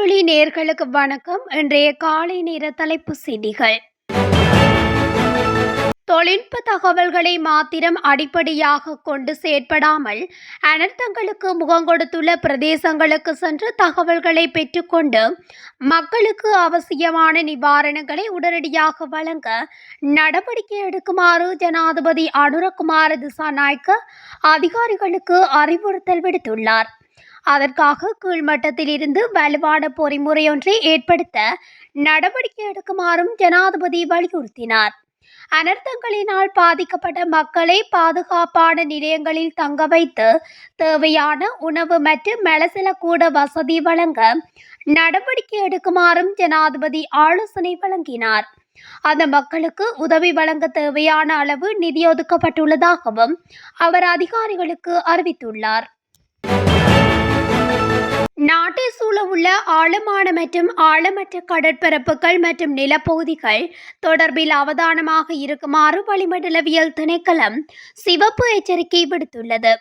தமிழொலி நேயர்களுக்கு வணக்கம். இன்றைய காலை நேர தலைப்புச் செய்திகள். தொழில்நுட்ப தகவல்களை மாத்திரம் அடிப்படையாக கொண்டு செயற்படாமல் அனர்த்தங்களுக்கு முகங்கொடுத்துள்ள பிரதேசங்களுக்கு சென்று தகவல்களை பெற்றுக்கொண்டு மக்களுக்கு அவசியமான நிவாரணங்களை உடனடியாக வழங்க நடவடிக்கை எடுக்குமாறு ஜனாதிபதி அனுரகுமார திசாநாயக்க அதிகாரிகளுக்கு அறிவுறுத்தல் விடுத்துள்ளார். அதற்காக கீழ்மட்டத்தில் இருந்து வலுவான பொறிமுறையொன்றை ஏற்படுத்த நடவடிக்கை எடுக்குமாறும் ஜனாதிபதி வலியுறுத்தினார். அனர்த்தங்களினால் பாதிக்கப்பட்ட மக்களை பாதுகாப்பான நிலையங்களில் தங்க வைத்து தேவையான உணவு மற்றும் மெலசிலக்கூட வசதி வழங்க நடவடிக்கை எடுக்குமாறும் ஜனாதிபதி ஆலோசனை வழங்கினார். அந்த மக்களுக்கு உதவி வழங்க தேவையான அளவு நிதி ஒதுக்கப்பட்டுள்ளதாகவும் அவர் அதிகாரிகளுக்கு அறிவித்துள்ளார். நாட்டை சூழ உள்ள ஆழமான மற்றும் ஆழமற்ற கடற்பரப்புகள் மற்றும் நிலப்பகுதிகள் தொடர்பில் அவதானமாக இருக்குமாறு வளிமண்டலவியல் திணைக்களம் சிவப்பு எச்சரிக்கை விடுத்துள்ளது.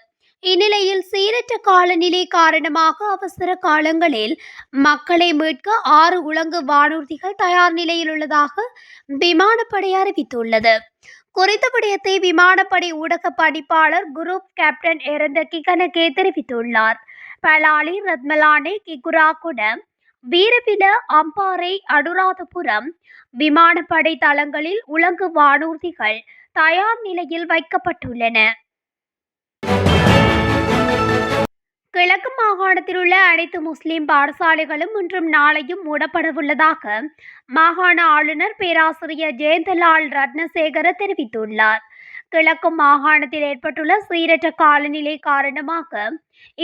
இந்நிலையில் சீரற்ற காலநிலை காரணமாக அவசர காலங்களில் மக்களை மீட்க 6 உலங்கு வானூர்திகள் தயார் நிலையில் உள்ளதாக விமானப்படை அறிவித்துள்ளது. குறித்த விடயத்தை விமானப்படை ஊடக பணிப்பாளர் குரூப் கேப்டன் எரந்த கிகனகே தெரிவித்துள்ளார். பலாலி, ரத்மலானே, கிகுராகுட, வீரவில, அம்பாறை, அனுராதபுரம் விமானப்படை தளங்களில் உலங்கு வானூர்திகள் தயார் நிலையில் வைக்கப்பட்டுள்ளன. கிழக்கு மாகாணத்தில் உள்ள அனைத்து முஸ்லிம் பாடசாலைகளும் இன்றும் நாளையும் மூடப்படவுள்ளதாக மாகாண ஆளுநர் பேராசிரியர் ஜெயந்தலால் ரத்னசேகர தெரிவித்துள்ளார். கிழக்கு மாகாணத்தில் ஏற்பட்டுள்ள சீரற்ற காலநிலை காரணமாக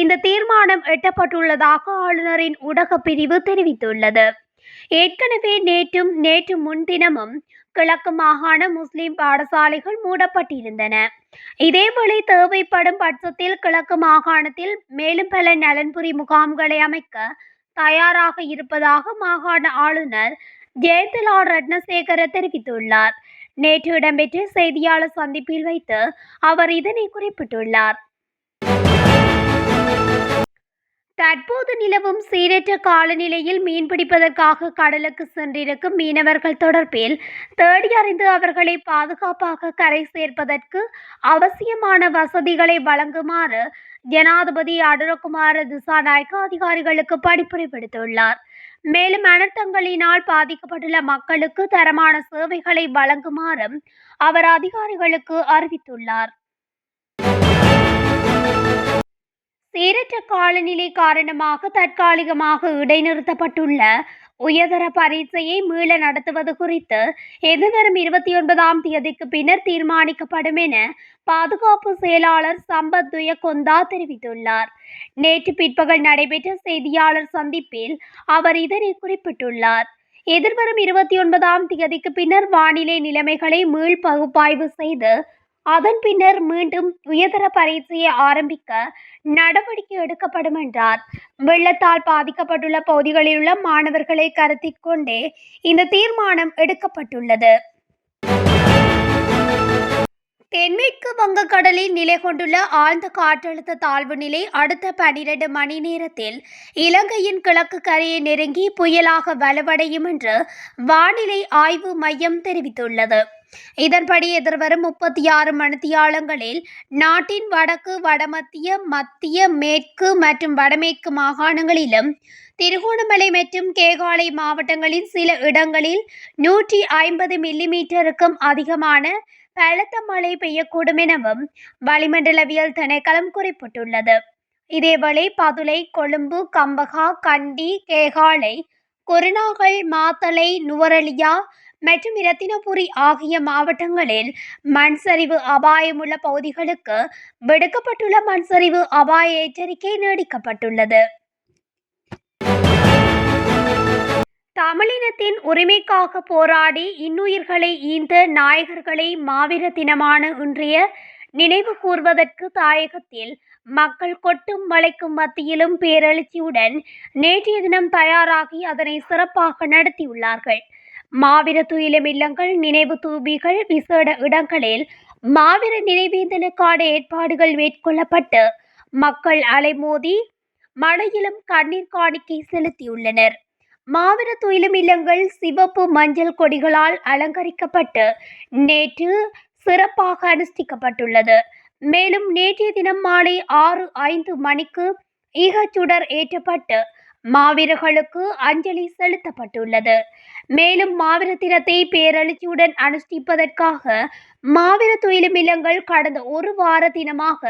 இந்த தீர்மானம் எட்டப்பட்டுள்ளதாக ஆளுநரின் ஊடக பிரிவு தெரிவித்துள்ளது. ஏற்கனவே நேற்று முன்தினமும் கிழக்கு மாகாண முஸ்லிம் பாடசாலைகள் மூடப்பட்டிருந்தன. இதேவேளை தேவைப்படும் பட்சத்தில் கிழக்கு மாகாணத்தில் மேலும் பல நலன்புரி முகாம்களை அமைக்க தயாராக இருப்பதாக மாகாண ஆளுநர் ஜெயந்தலால் ரத்னசேகர தெரிவித்துள்ளார். நேற்று இடம்பெற்ற செய்தியாளர் சந்திப்பில் வைத்து அவர் இதனை குறிப்பிட்டுள்ளார். தற்போது நிலவும் சீரற்ற காலநிலையில் மீன்பிடிப்பதற்காக கடலுக்கு சென்றிருக்கும் மீனவர்கள் தொடர்பில் தேடி அறிந்து அவர்களை பாதுகாப்பாக கரை சேர்ப்பதற்கு அவசியமான வசதிகளை வழங்குமாறு ஜனாதிபதி அனுரகுமார திசாநாயக்க அதிகாரிகளுக்கு பணிப்புரை விடுத்துள்ளார். மேலும் அனர்த்தங்களினால் பாதிக்கப்பட்டுள்ள மக்களுக்கு தரமான சேவைகளை வழங்குமாறும் அவர் அதிகாரிகளுக்கு அறிவித்துள்ளார். சீரற்ற காலநிலை காரணமாக தற்காலிகமாக இடைநிறுத்தப்பட்டுள்ள உயர்தர பரீட்சையை மீள நடத்துவது குறித்து எதிர்வரும் 29ஆம் தேதிக்கு பின்னர் தீர்மானிக்கப்படும் என பாதுகாப்பு செயலாளர் சம்பத் துயகொந்தா தெரிவித்துள்ளார். நேற்று பிற்பகல் நடைபெற்ற செய்தியாளர் சந்திப்பில் அவர் இதனை குறிப்பிட்டுள்ளார். எதிர்வரும் 29ஆம் தேதிக்கு பின்னர் வானிலை நிலைமைகளை மீள் பகுப்பாய்வு செய்து அதன் பின்னர் மீண்டும் உயர்தர பரீட்சையை ஆரம்பிக்க நடவடிக்கை எடுக்கப்படும் என்றார். வெள்ளத்தால் பாதிக்கப்பட்டுள்ள பகுதிகளில் உள்ள மாணவர்களை கருத்தில் கொண்டே இந்த தீர்மானம் எடுக்கப்பட்டுள்ளது. தென்மேற்கு வங்கக்கடலில் நிலை கொண்டுள்ள ஆழ்ந்த காற்றழுத்த தாழ்வு நிலை அடுத்த 12 மணி நேரத்தில் இலங்கையின் கிழக்கு கரையை நெருங்கி புயலாக வலுவடையும் என்று வானிலை ஆய்வு மையம் தெரிவித்துள்ளது. இதன்படி எதிர்வரும் 36 மணித்தியாலங்களில் நாட்டின் வடக்கு, வடமத்திய, மத்திய, மேற்கு மற்றும் வடமேற்கு மாகாணங்களிலும் திருகோணமலை மற்றும் கேகாலை மாவட்டங்களின் சில இடங்களில் 150 மில்லிமீட்டருக்கும் அதிகமான பலத்த மழை பெய்யக்கூடும் எனவும் வளிமண்டலவியல் திணைக்களம் குறிப்பிட்டுள்ளது. இதேவேளை பதுளை, கொழும்பு, கம்பகா, கண்டி, கேகாலை, குருநாகல், மாத்தளை, நுவரெலியா மற்றும் இரத்தினபுரி ஆகிய மாவட்டங்களில் மண்சரிவு அபாயமுள்ள பகுதிகளுக்கு விடுக்கப்பட்டுள்ள மண்சரிவு அபாய எச்சரிக்கை நீடிக்கப்பட்டுள்ளது. தமிழினத்தின் உரிமைக்காக போராடி இன்னுயிர்களை ஈந்த நாயகர்களை மாவீர தினமான இன்றைய நினைவு கூர்வதற்கு தாயகத்தில் மக்கள் கொட்டும் மழைக்கும் மத்தியிலும் பேரெழுச்சியுடன் நேற்றைய தினம் தயாராகி அதனை சிறப்பாக நடத்தியுள்ளார்கள். மாவீர துயிலும் இல்லங்கள், நினைவு தூபிகள், விசேட இடங்களில் மாவீர நினைவேந்தலுக்கான ஏற்பாடுகள் மேற்கொள்ளப்பட்டு மக்கள் அலைமோதி மழையிலும் கண்ணீர் காணிக்கை செலுத்தியுள்ளனர். மாவீர துயிலும் இல்லங்கள் சிவப்பு மஞ்சள் கொடிகளால் அலங்கரிக்கப்பட்டு நேற்று சிறப்பாக அனுஷ்டிக்கப்பட்டுள்ளது. மேலும் நேற்றைய தினம் மாலை 6:05 மணிக்கு ஈகச்சுடர் ஏற்றப்பட்டு மாவீரர்களுக்கு அஞ்சலி செலுத்தப்பட்டுள்ளது. மேலும் மாவீர தினத்தை பேரெழுச்சியுடன் அனுஷ்டிப்பதற்காக மாவீர துயிலும் இல்லங்கள் கடந்த ஒரு வார தினமாக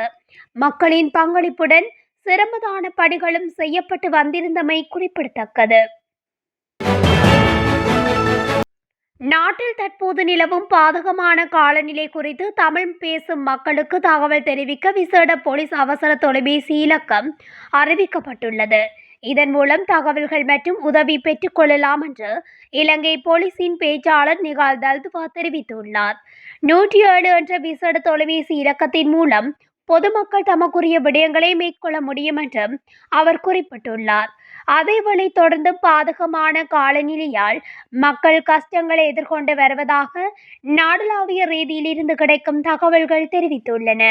மக்களின் பங்களிப்புடன் சிரமதான பணிகளும் செய்யப்பட்டு வந்திருந்தமை குறிப்பிடத்தக்கது. நாட்டில் தற்போது நிலவும் பாதகமான காலநிலை குறித்து தமிழ் பேசும் மக்களுக்கு தகவல் தெரிவிக்க விசேட போலீஸ் அவசர தொலைபேசி இலக்கம் அறிவிக்கப்பட்டுள்ளது. இதன் மூலம் தகவல்கள் மற்றும் உதவி பெற்றுக் கொள்ளலாம் என்று இலங்கை போலீசின் பேச்சாளர் நிகால் தல்துவா தெரிவித்துள்ளார். 107 என்ற விசேட தொலைபேசி இலக்கத்தின் மூலம் பொதுமக்கள் தமக்குரிய விடயங்களை மேற்கொள்ள முடியும் என்றும் அவர் குறிப்பிட்டுள்ளார். அதேவேளை தொடர்ந்து பாதகமான காலநிலையால் மக்கள் கஷ்டங்களை எதிர்கொண்டு வருவதாக நாடளாவிய ரீதியில் இருந்து கிடைக்கும் தகவல்கள் தெரிவித்துள்ளன.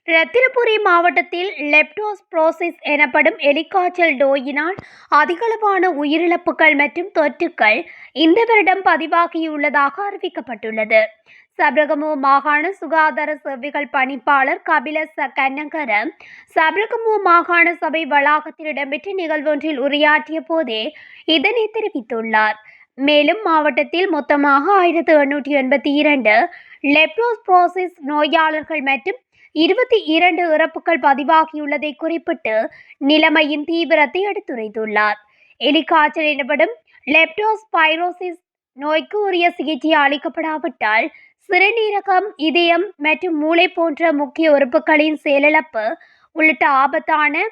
ரத்தினபுரி மாவட்டத்தில் லெப்டோஸ்பிரோசிஸ் எனப்படும் எலிக்காய்ச்சல் நோயினால் அதிகளவான உயிரிழப்புகள் மற்றும் தொற்றுக்கள் இந்த வருடம் பதிவாகியுள்ளதாக அறிவிக்கப்பட்டுள்ளது. சப்ரகமுவ மாகாண சுகாதார சேவைகள் பணிப்பாளர் கபில கன்னகர சப்ரகமுவ மாகாண சபை வளாகத்தில் இடம்பெற்ற நிகழ்வொன்றில் உரையாற்றிய போதே இதனை தெரிவித்துள்ளார். மேலும் மாவட்டத்தில் மொத்தமாக 1882 லெப்டோஸ்பிரோசிஸ் நோயாளர்கள் மற்றும் 22 இறப்புகள் பதிவாகியுள்ளதை குறிப்பிட்டு நிலைமையின் தீவிரத்தை எடுத்துரைத்துள்ளார். எலிக்காய்ச்சல் எனப்படும் லெப்டோஸ்பைரோசிஸ் நோய்க்கு உரிய சிகிச்சை அளிக்கப்படாவிட்டால் சிறுநீரகம், இதயம் மற்றும் மூளை போன்ற முக்கிய உறுப்புகளின் செயலிழப்பு உள்ளிட்ட ஆபத்தான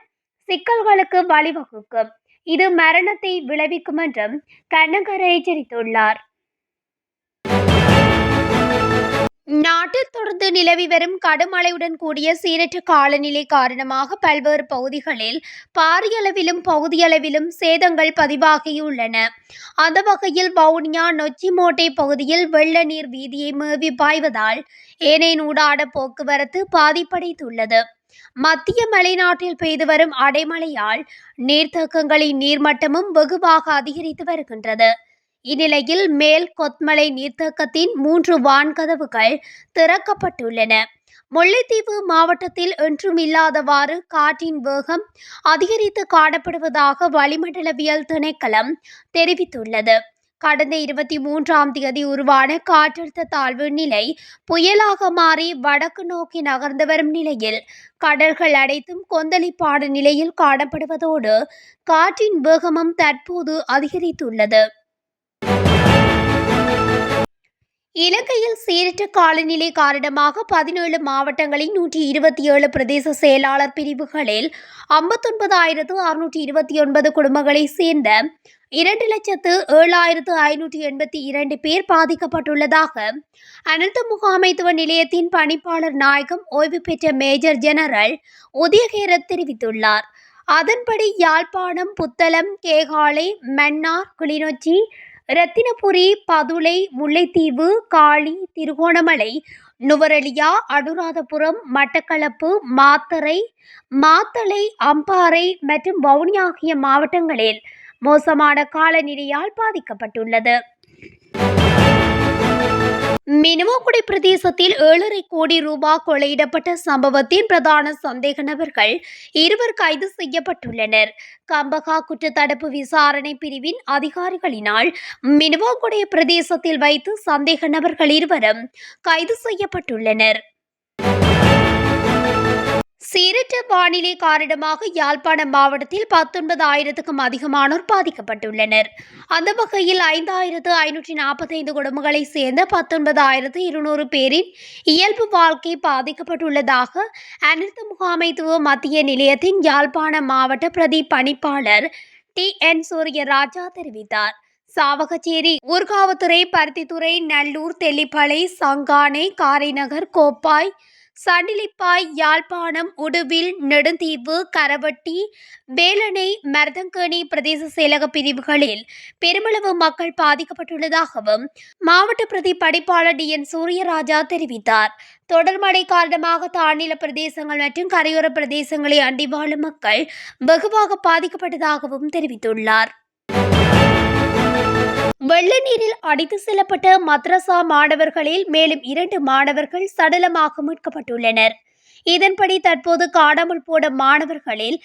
சிக்கல்களுக்கு வழிவகுக்கும். இது மரணத்தை விளைவிக்கும் என்றும் கன்னகர எச்சரித்துள்ளார். நாட்டில் தொடர்ந்து நிலவி வரும் கடுமழையுடன் கூடிய சீரற்ற காலநிலை காரணமாக பல்வேறு பகுதிகளில் பாரிய அளவிலும் பகுதியளவிலும் சேதங்கள் பதிவாகியுள்ளன. அந்த வகையில் வவுனியா நொச்சிமோட்டை பகுதியில் வெள்ள நீர் வீதியை மேவி பாய்வதால் ஏனையூடாட போக்குவரத்து பாதிப்படைந்துள்ளது. மத்திய மலைநாட்டில் பெய்து வரும் அடைமழையால் நீர்த்தேக்கங்களின் நீர்மட்டமும் வெகுவாக அதிகரித்து வருகின்றது. இந்நிலையில் மேல் கொத்மலை நீர்த்தேக்கத்தின் 3 வான்கதவுகள் திறக்கப்பட்டுள்ளன. முல்லைத்தீவு மாவட்டத்தில் என்றும் இல்லாதவாறு காற்றின் வேகம் அதிகரித்து காணப்படுவதாக வளிமண்டலவியல் திணைக்களம் தெரிவித்துள்ளது. கடந்த 23ஆம் தேதி உருவான காற்றழுத்த தாழ்வு நிலை புயலாக மாறி வடக்கு நோக்கி நகர்ந்து வரும் நிலையில் கடல்கள் அனைத்தும் கொந்தளிப்பான நிலையில் காணப்படுவதோடு காற்றின் வேகமும் தற்போது அதிகரித்துள்ளது. இலங்கையில் சீரற்ற காலநிலை காரணமாக 17 மாவட்டங்களின் 127 பிரதேச செயலாளர் பிரிவுகளில் 59,629 குடும்பங்களைச் சேர்ந்த 2,07,582 பேர் பாதிக்கப்பட்டுள்ளதாக அனர்த்த முகாமைத்துவ நிலையத்தின் பணிப்பாளர் நாயகம் ஓய்வு பெற்ற மேஜர் ஜெனரல் உதயகேரத் தெரிவித்துள்ளார். அதன்படி யாழ்ப்பாணம், புத்தளம், கேகாலை, மன்னார், கிளிநொச்சி, ரத்தினபுரி, பதுளை, முல்லைத்தீவு, காளி, திருகோணமலை, நுவரெலியா, அனுராதபுரம், மட்டக்களப்பு, மாத்தறை, மாத்தளை, அம்பாறை மற்றும் வவுனியா ஆகிய மாவட்டங்களில் மோசமான காலநிலையால் பாதிக்கப்பட்டுள்ளது. மினுவாக்குடி பிரதேசத்தில் 7.5 கோடி ரூபாய் கொள்ளையிடப்பட்ட சம்பவத்தின் பிரதான சந்தேக நபர்கள் 2 கைது செய்யப்பட்டுள்ளனர். கம்பகா குற்றத்தடுப்பு விசாரணை பிரிவின் அதிகாரிகளினால் மினுவாக்குடி பிரதேசத்தில் வைத்து சந்தேக நபர்கள் 2 கைது செய்யப்பட்டுள்ளனர். சீரற்ற வானிலை காரணமாக யாழ்ப்பாணம் மாவட்டத்தில் 19,000க்கும் அதிகமானோர் பாதிக்கப்பட்டுள்ளனர். அந்த வகையில் 5,545 குடும்பங்களைச் சேர்ந்த 19,200 பேரின் இயல்பு வாழ்க்கை பாதிக்கப்பட்டுள்ளதாக அனர்த்த முகாமைத்துவ மத்திய நிலையத்தின் யாழ்ப்பாணம் மாவட்ட பிரதி பணிப்பாளர் TN சூரியராஜா தெரிவித்தார். சாவகச்சேரி, ஊர்காவத்துறை, பருத்தித்துறை, நல்லூர், தெல்லிப்பளை, சங்கானை, காரைநகர், கோப்பாய், சண்டிலிப்பாய், யாழ்ப்பாணம், உடுவில், நெடுந்தீவு, கரவட்டி, வேலணை, மருதங்கேணி பிரதேச செயலக பிரிவுகளில் பெருமளவு மக்கள் பாதிக்கப்பட்டுள்ளதாகவும் மாவட்ட பிரதி படிப்பாளர் DN சூரியராஜா தெரிவித்தார். தொடர் மழை காரணமாக தாழ்நில பிரதேசங்கள் மற்றும் கரையோர பிரதேசங்களை அண்டி வாழும் மக்கள் வெகுவாக பாதிக்கப்பட்டதாகவும் தெரிவித்துள்ளார். வெள்ள நீரில் அடித்து செல்லப்பட்ட மத்ரசா மாணவர்களில் மேலும் 2 மாணவர்கள் சடலமாக மீட்கப்பட்டுள்ளனர். இதன்படி தற்போது காணாமல் போன மாணவர்களில்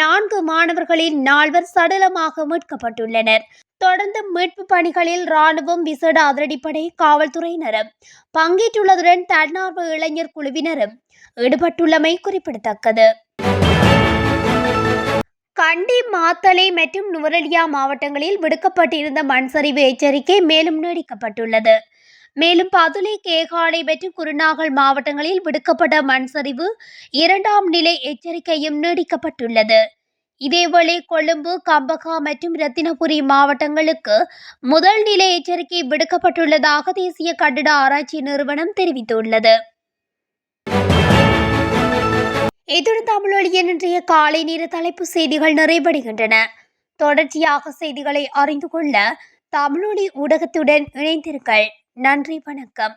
4 மாணவர்களில் 4 சடலமாக மீட்கப்பட்டுள்ளனர். தொடர்ந்து மீட்பு பணிகளில் ராணுவம், விசேட அதிரடிப்படை, காவல்துறையினரும் பங்கேற்றுள்ளதுடன் தன்னார்வ இளைஞர் குழுவினரும் ஈடுபட்டுள்ளமை குறிப்பிடத்தக்கது. கண்டி, மாத்தளை மற்றும் நுவரெலியா மாவட்டங்களில் விடுக்கப்பட்டிருந்த மண்சரிவு எச்சரிக்கை மேலும் நீடிக்கப்பட்டுள்ளது. மேலும் பதுளை, கேகாலை மற்றும் குருநாகல் மாவட்டங்களில் விடுக்கப்பட்ட மண்சரிவு 2ஆம் நிலை எச்சரிக்கையும் நீடிக்கப்பட்டுள்ளது. இதேவேளை கொழும்பு, கம்பகா மற்றும் ரத்தினபுரி மாவட்டங்களுக்கு முதல் நிலை எச்சரிக்கை விடுக்கப்பட்டுள்ளதாக தேசிய கட்டிட ஆராய்ச்சி நிறுவனம் தெரிவித்துள்ளது. இத்துடன் தமிழொலியின் இன்றைய காலை நேர தலைப்பு செய்திகள் நிறைவடைகின்றன. தொடர்ச்சியாக செய்திகளை அறிந்து கொள்ள தமிழொலி ஊடகத்துடன் இணைந்திருங்கள். நன்றி, வணக்கம்.